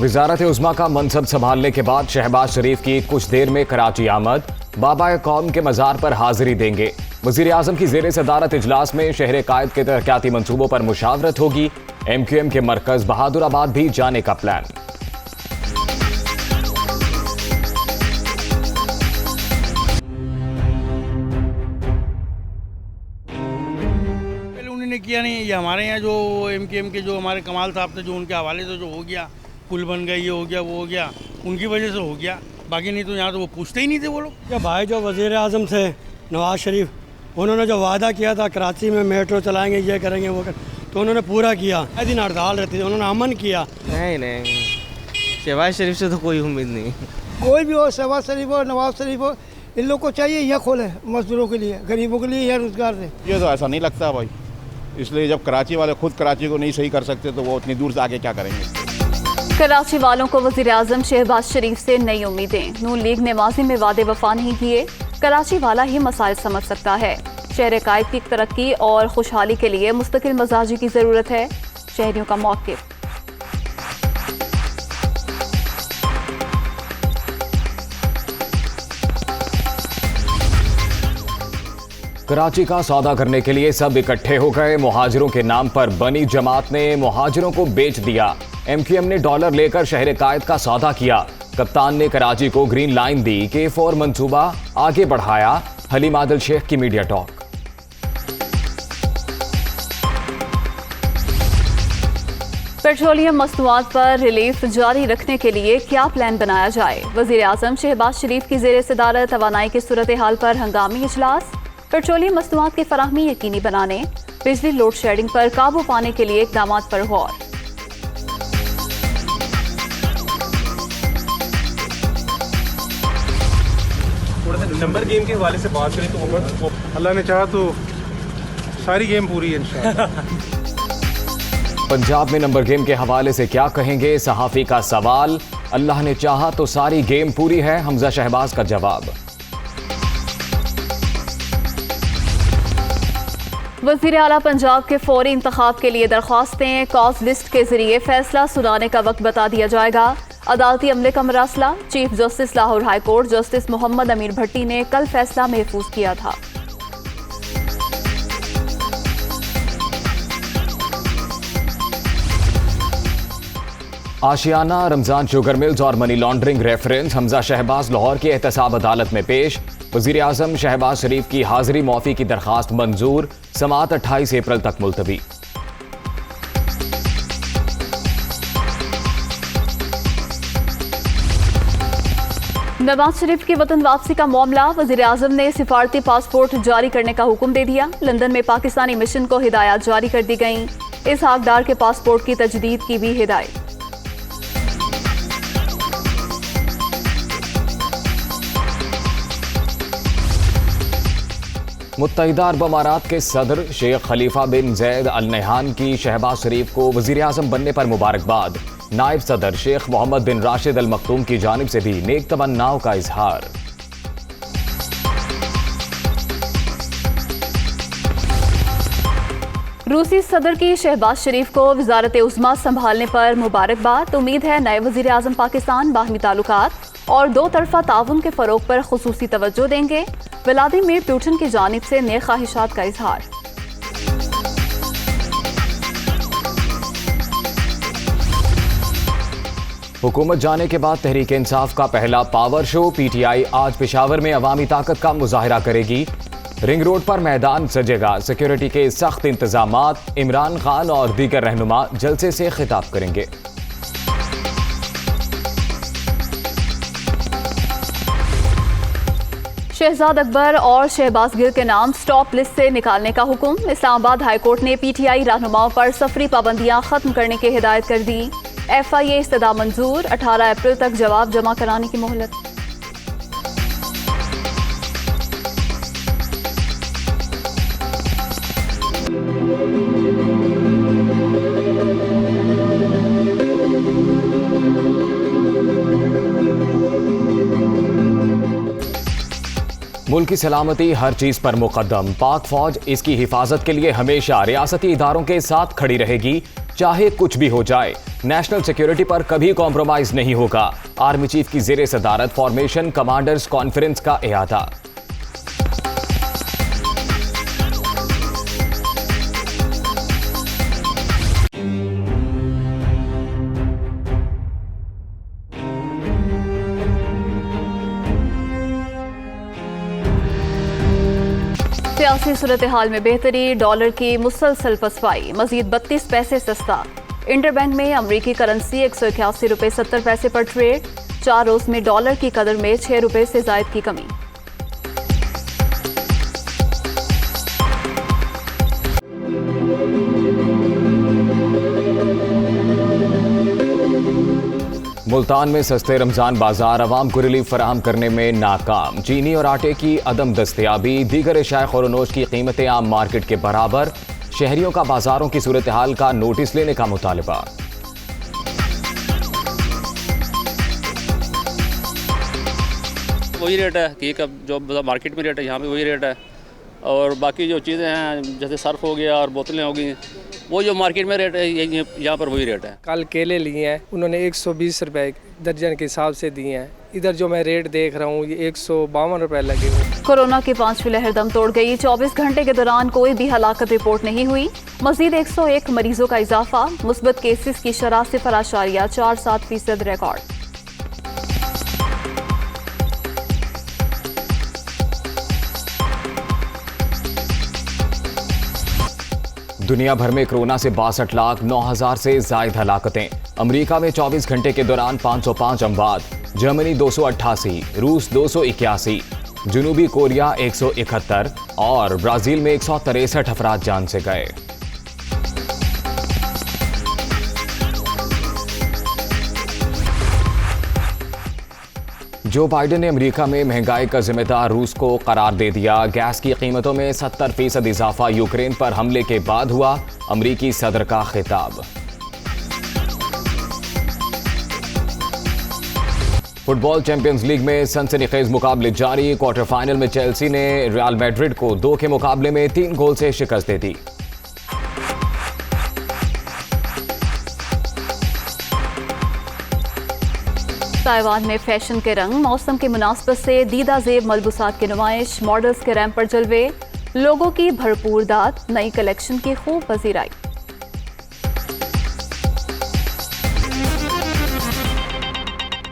वजारत उज़्मा का मनसब संभालने के बाद शहबाज शरीफ की कुछ देर में कराची आमद, बाबा कौम के मज़ार पर हाजिरी देंगे। वज़ीर आज़म की ज़ेर सदारत इजलास में शहर कायद के तरक्याती मंसूबों पर मुशावरत होगी। MQM के मरकज़ बहादुराबाद भी जाने का प्लान। उन्होंने किया नहीं, ये हमारे यहाँ जो MQM के जो हमारे कमाल साहब थे, जो उनके हवाले से जो हो गया, पुल बन गया, ये हो गया, वो हो गया, उनकी वजह से हो गया। बाकी नहीं तो यहाँ तो वो पूछते ही नहीं थे वो लोग। क्या भाई जो वज़ीर आज़म थे नवाज शरीफ, उन्होंने जो वादा किया था कराची में मेट्रो चलाएंगे, ये करेंगे, वो तो उन्होंने पूरा किया। हर दिन हड़ताल रहती थी, उन्होंने अमन किया। नहीं, शहबाज शरीफ से तो कोई उम्मीद नहीं। कोई भी हो, शहबाज शरीफ हो, नवाज शरीफ हो, इन लोग को चाहिए यह खोले मजदूरों के लिए, गरीबों के लिए, यह रोजगार दे। ये तो ऐसा नहीं लगता भाई, इसलिए जब कराची वाले खुद कराची को नहीं सही कर सकते तो वो इतनी दूर से आके क्या करेंगे। कराची वालों को वज़ीर आज़म शहबाज शरीफ से नई उम्मीदें। नून लीग ने माजी में वादे वफा नहीं किए, कराची वाला ही मसाइल समझ सकता है। शहर कायद की तरक्की और खुशहाली के लिए मुस्तकिल मजाजी की ज़रूरत है, शहरियों का मौक़िफ़। कराची का सौदा करने के लिए सब इकट्ठे हो गए। मुहाजिरों के नाम पर बनी जमात ने मुहाजिरों को बेच दिया। MQM ने डॉलर लेकर शहर कायद का सौदा किया। कप्तान ने कराची को ग्रीन लाइन दी, K4 मंसूबा आगे बढ़ाया। हलीम आदिल शेख की मीडिया टॉक। पेट्रोलियम मसनूआत पर रिलीफ जारी रखने के लिए क्या प्लान बनाया जाए। वज़ीर आज़म शहबाज शरीफ की ज़ेर सदारत तवानाई की सूरत हाल पर हंगामी इजलास। पेट्रोलियम मसनूआत की फराहमी यकीनी बनाने, बिजली लोड शेडिंग पर काबू पाने के लिए इक़दाम पर गौर। नंबर गेम के हवाले से बात करें तो अल्लाह ने चाहा तो सारी गेम पूरी है इंशाअल्लाह। पंजाब में नंबर गेम के हवाले से क्या कहेंगे, सहाफ़ी का सवाल। अल्लाह ने चाहा तो सारी गेम पूरी है, हमजा शहबाज का जवाब। वज़ीर आला पंजाब के फौरी इंतखाब के लिए दरख्वास्तें कॉज लिस्ट के जरिए फैसला सुनाने का वक्त बता दिया जाएगा। अदालती अमले का मरासला, chief justice Lahore high court justice Mohammad Ameer Bhatti ने कल फैसला महफूज किया था। आशियाना, रमजान शुगर मिल्स और money laundering reference Hamza Shahbaz Lahore की एहतसाब अदालत में पेश। वज़ीर आज़म शहबाज शरीफ की हाजिरी मौफ़ी की दरख्वास्त मंजूर। समाअत 28 अप्रैल तक मुलतवी। नवाज शरीफ की वतन वापसी का मामला, वज़ीर आज़म ने सिफारती पासपोर्ट जारी करने का हुक्म दे दिया। लंदन में पाकिस्तानी मिशन को हिदायत जारी कर दी गई। इस हकदार के पासपोर्ट की तजदीद की भी हिदायत। मुत्तहिदा अरब अमारात के सदर शेख खलीफा बिन जैद अल नहयान की शहबाज शरीफ को वज़ीर आज़म बनने पर मुबारकबाद। नायब सदर शेख मोहम्मद बिन राशिद अल मखतूम की जानिब से भी नेक तमन्नाओं का इजहार। रूसी सदर की शहबाज शरीफ को वज़ारत उज़्मा संभालने पर मुबारकबाद। उम्मीद है नए वज़ीर आज़म पाकिस्तान बाहमी ताल्लुकात और दो तरफ़ा ताउन के फ़रोग़ पर ख़ुसूसी तवज्जो देंगे। व्लादिमीर पुतिन की जानिब से नेक ख्वाहिशात का इजहार। हुकूमत जाने के बाद तहरीक इंसाफ का पहला पावर शो। PTI आज पेशावर में अवामी ताकत का मुजाहरा करेगी। रिंग रोड पर मैदान सजेगा। सिक्योरिटी के सख्त इंतजामात। इमरान खान और दीगर रहनुमा जलसे से खिताब करेंगे। शहजाद अकबर और शहबाज गिल के नाम स्टॉप लिस्ट से निकालने का हुक्म। इस्लामाबाद हाई कोर्ट ने PTI रहनुमाओं पर सफरी पाबंदियां खत्म करने की हिदायत कर दी। FIA इस्तदा मंजूर। 18 अप्रैल तक जवाब जमा कराने की मोहलत। मुल्क की सलामती हर चीज पर मुकद्दम। पाक फौज इसकी हिफाजत के लिए हमेशा रियासती इदारों के साथ खड़ी रहेगी, चाहे कुछ भी हो जाए। नेशनल सिक्योरिटी पर कभी कॉम्प्रोमाइज नहीं होगा। आर्मी चीफ की जेरे सदारत फॉर्मेशन कमांडर्स कॉन्फ्रेंस का इहाता। सियासी सूरत हाल में बेहतरी, डॉलर की मुसलसल पसवाई, मजीद 32 पैसे सस्ता। इंटरबैंक में अमरीकी करेंसी 181 रुपये 70 पैसे पर ट्रेड। 4 रोज में डॉलर की कदर में 6 रुपये से जायद की कमी। मुल्तान में सस्ते रमजान बाजार अवाम को रिलीफ फराहम करने में नाकाम। चीनी और आटे की अदम दस्तयाबी, दीगर अशाए खुरनोश की कीमतें आम मार्केट के बराबर। शहरियों का बाजारों की सूरत हाल का नोटिस लेने का मुतालबा। वही रेट है कि जो मार्केट में रेट है यहाँ पे वही रेट है, और बाकी जो चीज़ें हैं जैसे सर्फ हो गया और बोतलें हो गई, वो जो मार्केट में रेट है यहाँ पर वही रेट है। कल केले लिए हैं उन्होंने 120 रुपए दर्जन के हिसाब से दिए हैं। इधर जो मैं रेट देख रहा हूँ ये 152 रुपए लगे हुए। कोरोना की 5वीं लहर दम तोड़ गई। 24 घंटे के दौरान कोई भी हलाकत रिपोर्ट नहीं हुई। मजीद 101 मरीजों का इजाफा। मुस्बत केसेस की शरह 0.47% रिकॉर्ड। दुनिया भर में कोरोना से 62,09,000 से जायद हलाकतें। अमेरिका में 24 घंटे के दौरान 505 अमवात, जर्मनी 288, रूस 281, जनूबी कोरिया 171 और ब्राजील में 163 अफराद जान से गए। जो बाइडेन ने अमेरिका में महंगाई का जिम्मेदार रूस को करार दे दिया। गैस की कीमतों में 70% इजाफा यूक्रेन पर हमले के बाद हुआ। अमेरिकी सदर का खिताब। फुटबॉल चैंपियंस लीग में सनसनीखेज मुकाबले जारी। क्वार्टर फाइनल में चेल्सी ने रियल मैड्रिड को 2 के मुकाबले में 3 गोल से शिकस्त दे दी। ताइवान में फैशन के रंग, मौसम की मुनासबत से दीदा जेब मलबूसात की नुमाइश, मॉडल्स के रैंप पर जलवे, लोगों की भरपूर दाद, नई कलेक्शन की खूब पजीराई।